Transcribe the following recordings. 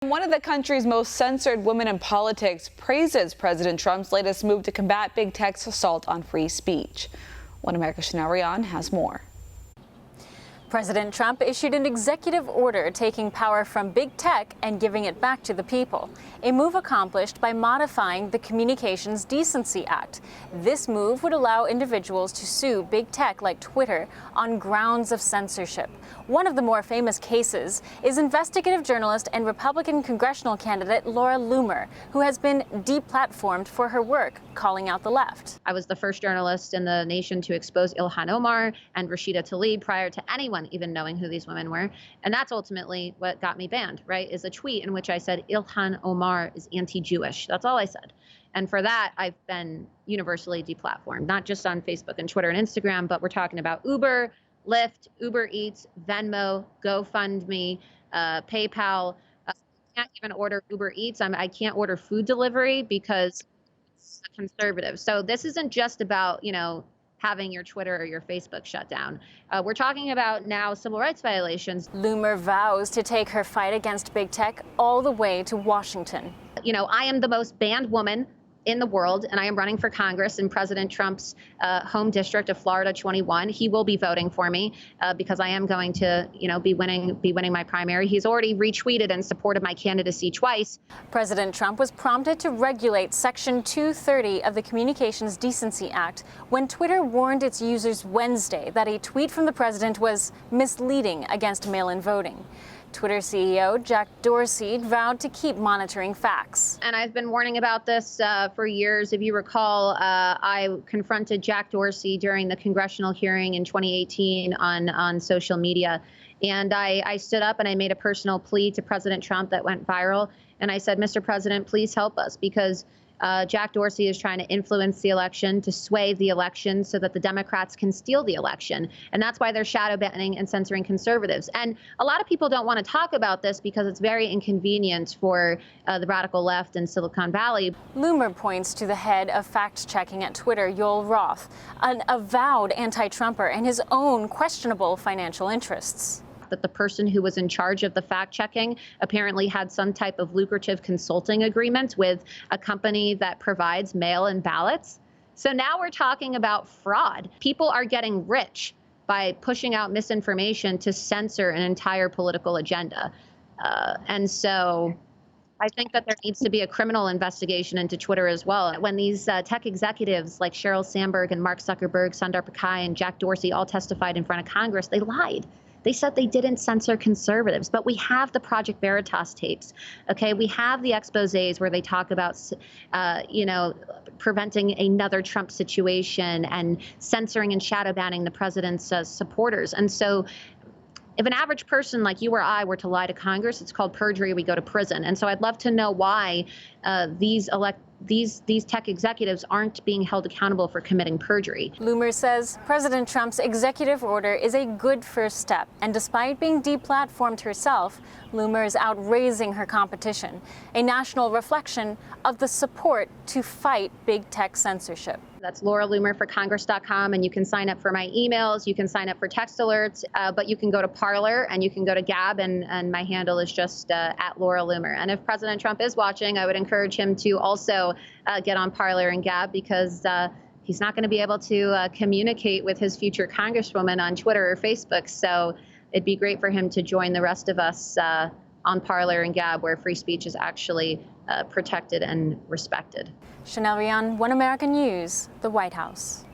One of the country's most censored women in politics praises President Trump's latest move to combat big tech's assault on free speech. One America's Rion has more. President Trump issued an executive order taking power from big tech and giving it back to the people, a move accomplished by modifying the Communications Decency Act. This move would allow individuals to sue big tech like Twitter on grounds of censorship. One of the more famous cases is investigative journalist and Republican congressional candidate Loomer, who has been deplatformed for her work calling out the left. I was the first journalist in the nation to expose Ilhan Omar and Rashida Tlaib prior to anyone even knowing who these women were. And that's ultimately what got me banned, right? Is a tweet in which I said Ilhan Omar is anti-Jewish. That's all I said. And for that, I've been universally deplatformed, not just on Facebook and Twitter and Instagram, but we're talking about Uber, Lyft, Uber Eats, Venmo, GoFundMe, PayPal. I can't even order Uber Eats. I can't order food delivery because it's conservative. So this isn't just about, having your Twitter or your Facebook shut down. We're talking about now civil rights violations. Loomer vows to take her fight against big tech all the way to Washington. I am the most banned woman in the world, and I am running for Congress in President Trump's home district of Florida 21. He will be voting for me because I am going to, be winning my primary. He's already retweeted in support of my candidacy twice. President Trump was prompted to regulate Section 230 of the Communications Decency Act when Twitter warned its users Wednesday that a tweet from the president was misleading against mail-in voting. Twitter CEO Jack Dorsey vowed to keep monitoring facts. And I've been warning about this for years. If you recall, I confronted Jack Dorsey during the congressional hearing in 2018 on social media. And I stood up and I made a personal plea to President Trump that went viral. And I said, Mr. President, please help us, because Jack Dorsey is trying to influence the election, to sway the election so that the Democrats can steal the election. And that's why they're shadow banning and censoring conservatives. And a lot of people don't want to talk about this because it's very inconvenient for the radical left in Silicon Valley. Loomer points to the head of fact-checking at Twitter, Yoel Roth, an avowed anti-Trumper, and his own questionable financial interests. That the person who was in charge of the fact-checking apparently had some type of lucrative consulting agreement with a company that provides mail-in ballots. So now we're talking about fraud. People are getting rich by pushing out misinformation to censor an entire political agenda. And so I think that there needs to be a criminal investigation into Twitter as well. When these tech executives like Sheryl Sandberg and Mark Zuckerberg, Sundar Pichai, and Jack Dorsey all testified in front of Congress, they lied. They said they didn't censor conservatives, but we have the Project Veritas tapes, okay? We have the exposés where they talk about, preventing another Trump situation and censoring and shadow banning the president's supporters. And so if an average person like you or I were to lie to Congress, it's called perjury. We go to prison. And so I'd love to know why these tech executives aren't being held accountable for committing perjury. Loomer says President Trump's executive order is a good first step, and despite being deplatformed herself, Loomer is outraising her competition, a national reflection of the support to fight big tech censorship. That's LauraLoomerForCongress.com, and you can sign up for my emails, you can sign up for text alerts, but you can go to Parler and you can go to Gab, and my handle is just at Laura Loomer. And if President Trump is watching, I would encourage him to also get on Parler and Gab, because he's not going to be able to communicate with his future congresswoman on Twitter or Facebook. So it'd be great for him to join the rest of us on Parler and Gab, where free speech is actually protected and respected. Chanel Rion, One American News, the White House.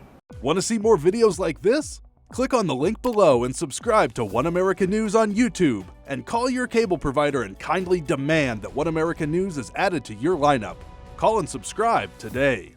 Want to see more videos like this? Click on the link below and subscribe to One American News on YouTube, and call your cable provider and kindly demand that One American News is added to your lineup. Call and subscribe today.